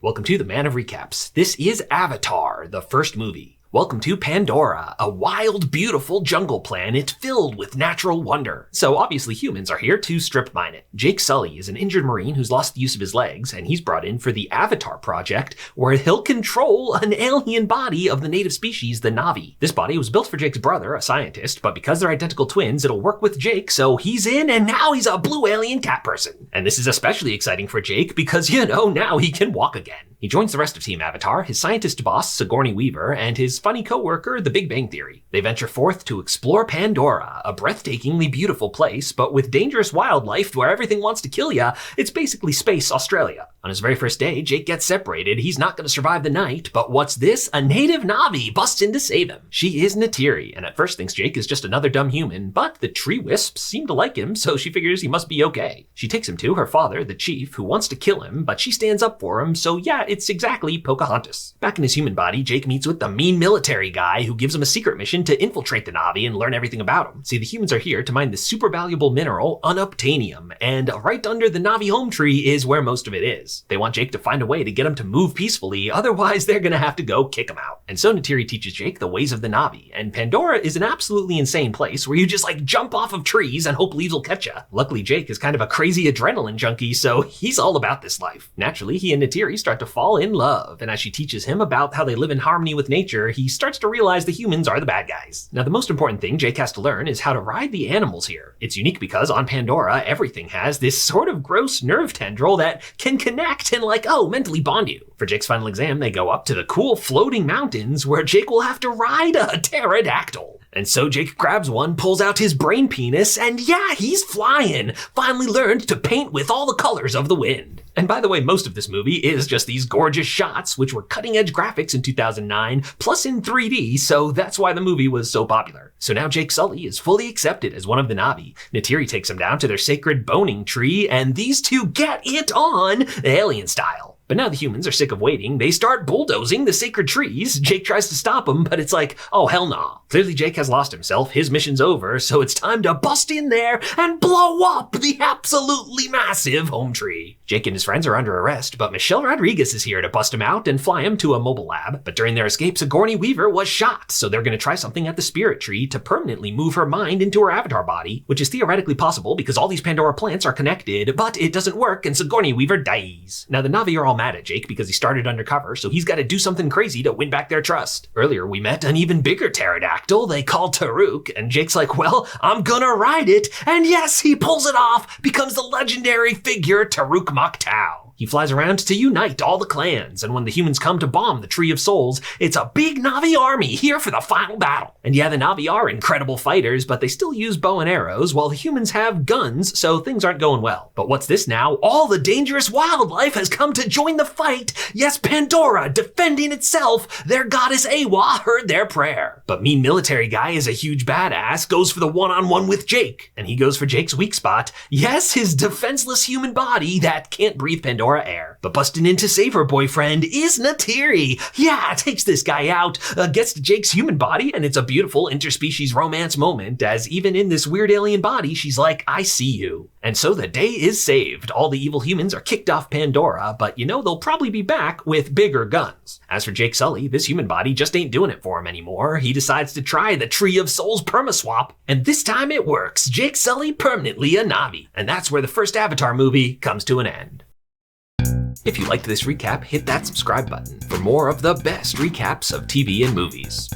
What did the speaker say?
Welcome to the Man of Recaps. This is Avatar, the first movie. Welcome to Pandora, a wild, beautiful jungle planet filled with natural wonder. So obviously humans are here to strip mine it. Jake Sully is an injured Marine who's lost the use of his legs, and he's brought in for the Avatar project, where he'll control an alien body of the native species, the Navi. This body was built for Jake's brother, a scientist, but because they're identical twins, it'll work with Jake, so he's in, and now he's a blue alien cat person. And this is especially exciting for Jake because, now he can walk again. He joins the rest of Team Avatar, his scientist boss, Sigourney Weaver, and his funny co-worker, The Big Bang Theory. They venture forth to explore Pandora, a breathtakingly beautiful place, but with dangerous wildlife where everything wants to kill ya. It's basically space Australia. On his very first day, Jake gets separated. He's not going to survive the night, but what's this? A native Navi busts in to save him. She is Neytiri, and at first thinks Jake is just another dumb human, but the tree wisps seem to like him, so she figures he must be okay. She takes him to her father, the chief, who wants to kill him, but she stands up for him, so yeah, it's exactly Pocahontas. Back in his human body, Jake meets with the mean military guy who gives him a secret mission to infiltrate the Navi and learn everything about him. See, the humans are here to mine the super valuable mineral unobtainium, and right under the Navi home tree is where most of it is. They want Jake to find a way to get him to move peacefully, otherwise they're gonna have to go kick him out. And so Neytiri teaches Jake the ways of the Navi, and Pandora is an absolutely insane place where you just jump off of trees and hope leaves will catch ya. Luckily, Jake is kind of a crazy adrenaline junkie, so he's all about this life. Naturally, he and Neytiri start to fall in love, and as she teaches him about how they live in harmony with nature, he starts to realize the humans are the bad guys. Now, the most important thing Jake has to learn is how to ride the animals here. It's unique because on Pandora, everything has this sort of gross nerve tendril that can connect and mentally bond you. For Jake's final exam, they go up to the cool floating mountains where Jake will have to ride a pterodactyl. And so Jake grabs one, pulls out his brain penis, and yeah, he's flying! Finally learned to paint with all the colors of the wind. And by the way, most of this movie is just these gorgeous shots, which were cutting-edge graphics in 2009, plus in 3D, so that's why the movie was so popular. So now Jake Sully is fully accepted as one of the Navi. Neytiri takes him down to their sacred boning tree, and these two get it on, alien style. But now the humans are sick of waiting. They start bulldozing the sacred trees. Jake tries to stop them, but it's oh hell nah. Clearly Jake has lost himself. His mission's over, so it's time to bust in there and blow up the absolutely massive home tree. Jake and his friends are under arrest, but Michelle Rodriguez is here to bust him out and fly him to a mobile lab. But during their escape, Sigourney Weaver was shot, so they're going to try something at the spirit tree to permanently move her mind into her avatar body, which is theoretically possible because all these Pandora plants are connected, but it doesn't work and Sigourney Weaver dies. Now the Navi are all mad at Jake because he started undercover, so he's got to do something crazy to win back their trust. Earlier we met an even bigger pterodactyl they call Taruk, and Jake's well, I'm gonna ride it, and yes, he pulls it off, becomes the legendary figure Taruk Maktau. He flies around to unite all the clans, and when the humans come to bomb the Tree of Souls, it's a big Navi army here for the final battle. And yeah, the Navi are incredible fighters, but they still use bow and arrows, while the humans have guns, so things aren't going well. But what's this now? All the dangerous wildlife has come to join the fight. Yes, Pandora, defending itself. Their goddess Awa heard their prayer. But mean military guy is a huge badass, goes for the one-on-one with Jake, and he goes for Jake's weak spot. Yes, his defenseless human body that can't breathe Pandora air. But busting in to save her boyfriend is Neytiri. Yeah, takes this guy out, gets to Jake's human body, and it's a beautiful interspecies romance moment, as even in this weird alien body, she's I see you. And so the day is saved. All the evil humans are kicked off Pandora, but they'll probably be back with bigger guns. As for Jake Sully, this human body just ain't doing it for him anymore. He decides to try the Tree of Souls permaswap, and this time it works. Jake Sully permanently a Navi. And that's where the first Avatar movie comes to an end. If you liked this recap, hit that subscribe button for more of the best recaps of TV and movies.